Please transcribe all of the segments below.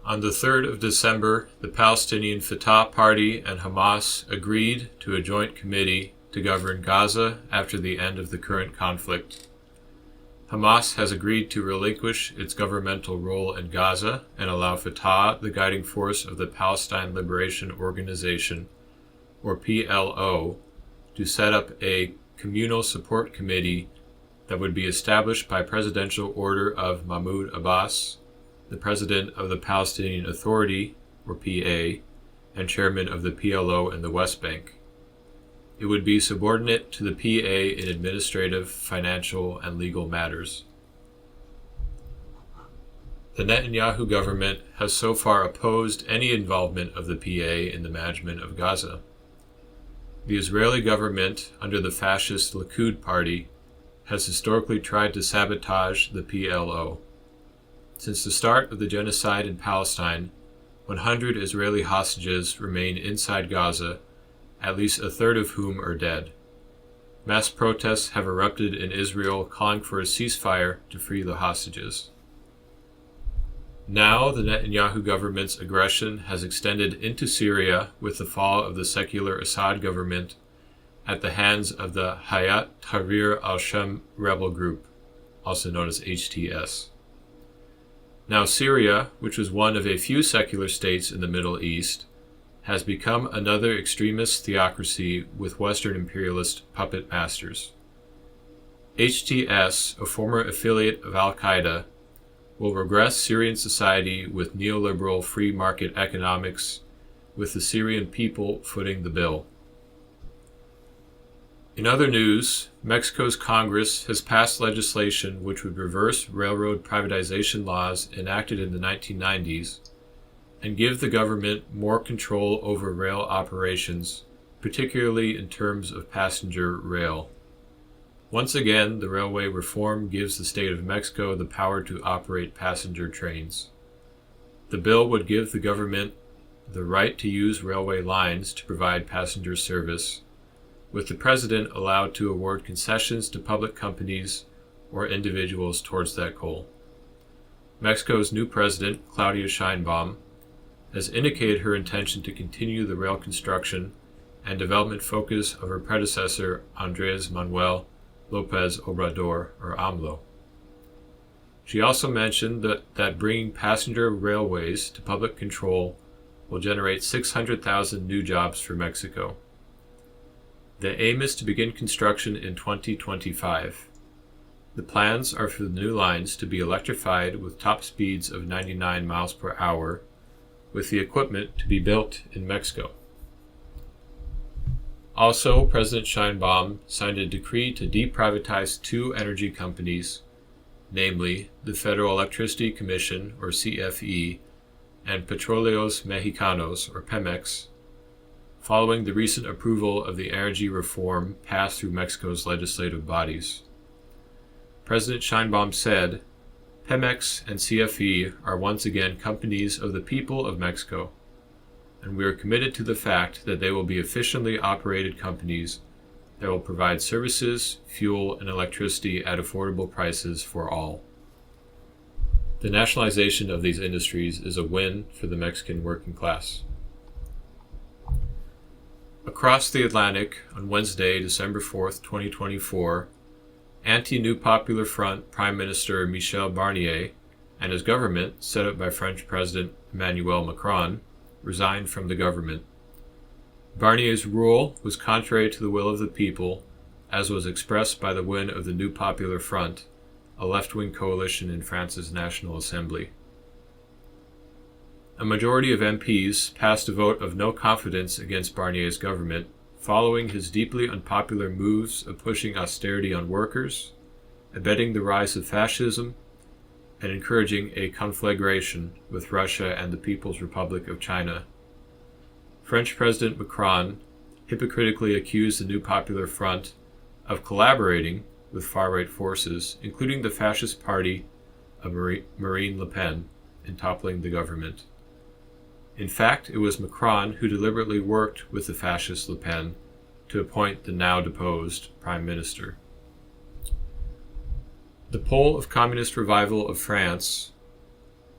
On the 3rd of December, the Palestinian Fatah Party and Hamas agreed to a joint committee to govern Gaza after the end of the current conflict. Hamas has agreed to relinquish its governmental role in Gaza and allow Fatah, the guiding force of the Palestine Liberation Organization, or PLO, to set up a communal support committee that would be established by presidential order of Mahmoud Abbas, the president of the Palestinian Authority, or PA, and chairman of the PLO in the West Bank. It would be subordinate to the PA in administrative, financial, and legal matters. The Netanyahu government has so far opposed any involvement of the PA in the management of Gaza. The Israeli government, under the fascist Likud party, has historically tried to sabotage the PLO. Since the start of the genocide in Palestine, 100 Israeli hostages remain inside Gaza, at least a third of whom are dead. Mass protests have erupted in Israel calling for a ceasefire to free the hostages. Now, the Netanyahu government's aggression has extended into Syria with the fall of the secular Assad government at the hands of the Hayat Tahrir al-Sham rebel group, also known as HTS. Now, Syria, which was one of a few secular states in the Middle East, has become another extremist theocracy with Western imperialist puppet masters. HTS, a former affiliate of al-Qaeda, will regress Syrian society with neoliberal free market economics, with the Syrian people footing the bill. In other news, Mexico's Congress has passed legislation which would reverse railroad privatization laws enacted in the 1990s and give the government more control over rail operations, particularly in terms of passenger rail. Once again, the railway reform gives the state of Mexico the power to operate passenger trains. The bill would give the government the right to use railway lines to provide passenger service, with the president allowed to award concessions to public companies or individuals towards that goal. Mexico's new president, Claudia Sheinbaum, has indicated her intention to continue the rail construction and development focus of her predecessor, Andrés Manuel López Obrador, or AMLO. She also mentioned that bringing passenger railways to public control will generate 600,000 new jobs for Mexico. The aim is to begin construction in 2025. The plans are for the new lines to be electrified with top speeds of 99 miles per hour, with the equipment to be built in Mexico. Also, President Sheinbaum signed a decree to deprivatize 2 energy companies, namely the Federal Electricity Commission, or CFE, and Petróleos Mexicanos, or Pemex, following the recent approval of the energy reform passed through Mexico's legislative bodies. President Sheinbaum said, "Pemex and CFE are once again companies of the people of Mexico, and we are committed to the fact that they will be efficiently operated companies that will provide services, fuel, and electricity at affordable prices for all." The nationalization of these industries is a win for the Mexican working class. Across the Atlantic, on Wednesday, December 4th, 2024, anti-New Popular Front Prime Minister Michel Barnier and his government, set up by French President Emmanuel Macron, resigned from the government. Barnier's rule was contrary to the will of the people, as was expressed by the win of the New Popular Front, a left-wing coalition in France's National Assembly. A majority of MPs passed a vote of no confidence against Barnier's government, following his deeply unpopular moves of pushing austerity on workers, abetting the rise of fascism, and encouraging a conflagration with Russia and the People's Republic of China. French President Macron hypocritically accused the New Popular Front of collaborating with far-right forces, including the fascist party of Marine Le Pen, in toppling the government. In fact, it was Macron who deliberately worked with the fascist Le Pen to appoint the now deposed Prime Minister. The pole of communist revival of France,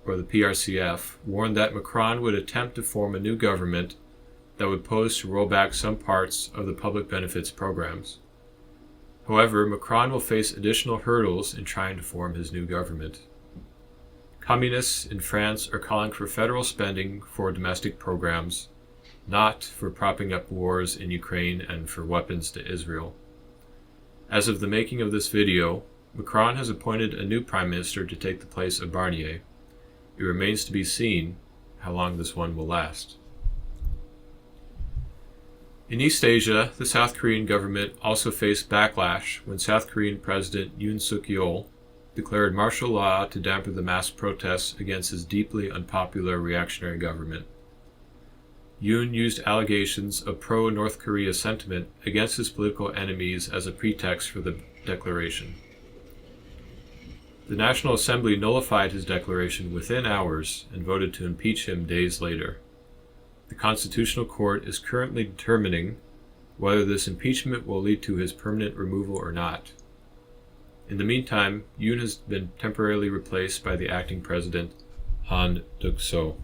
or the PRCF, warned that Macron would attempt to form a new government that would pose to roll back some parts of the public benefits programs. However, Macron will face additional hurdles in trying to form his new government. Communists in France are calling for federal spending for domestic programs, not for propping up wars in Ukraine and for weapons to Israel. As of the making of this video, Macron has appointed a new prime minister to take the place of Barnier. It remains to be seen how long this one will last. In East Asia, the South Korean government also faced backlash when South Korean President Yoon Suk-yeol declared martial law to dampen the mass protests against his deeply unpopular reactionary government. Yoon used allegations of pro-North Korea sentiment against his political enemies as a pretext for the declaration. The National Assembly nullified his declaration within hours and voted to impeach him days later. The Constitutional Court is currently determining whether this impeachment will lead to his permanent removal or not. In the meantime, Yoon has been temporarily replaced by the acting president, Han Duck-soo.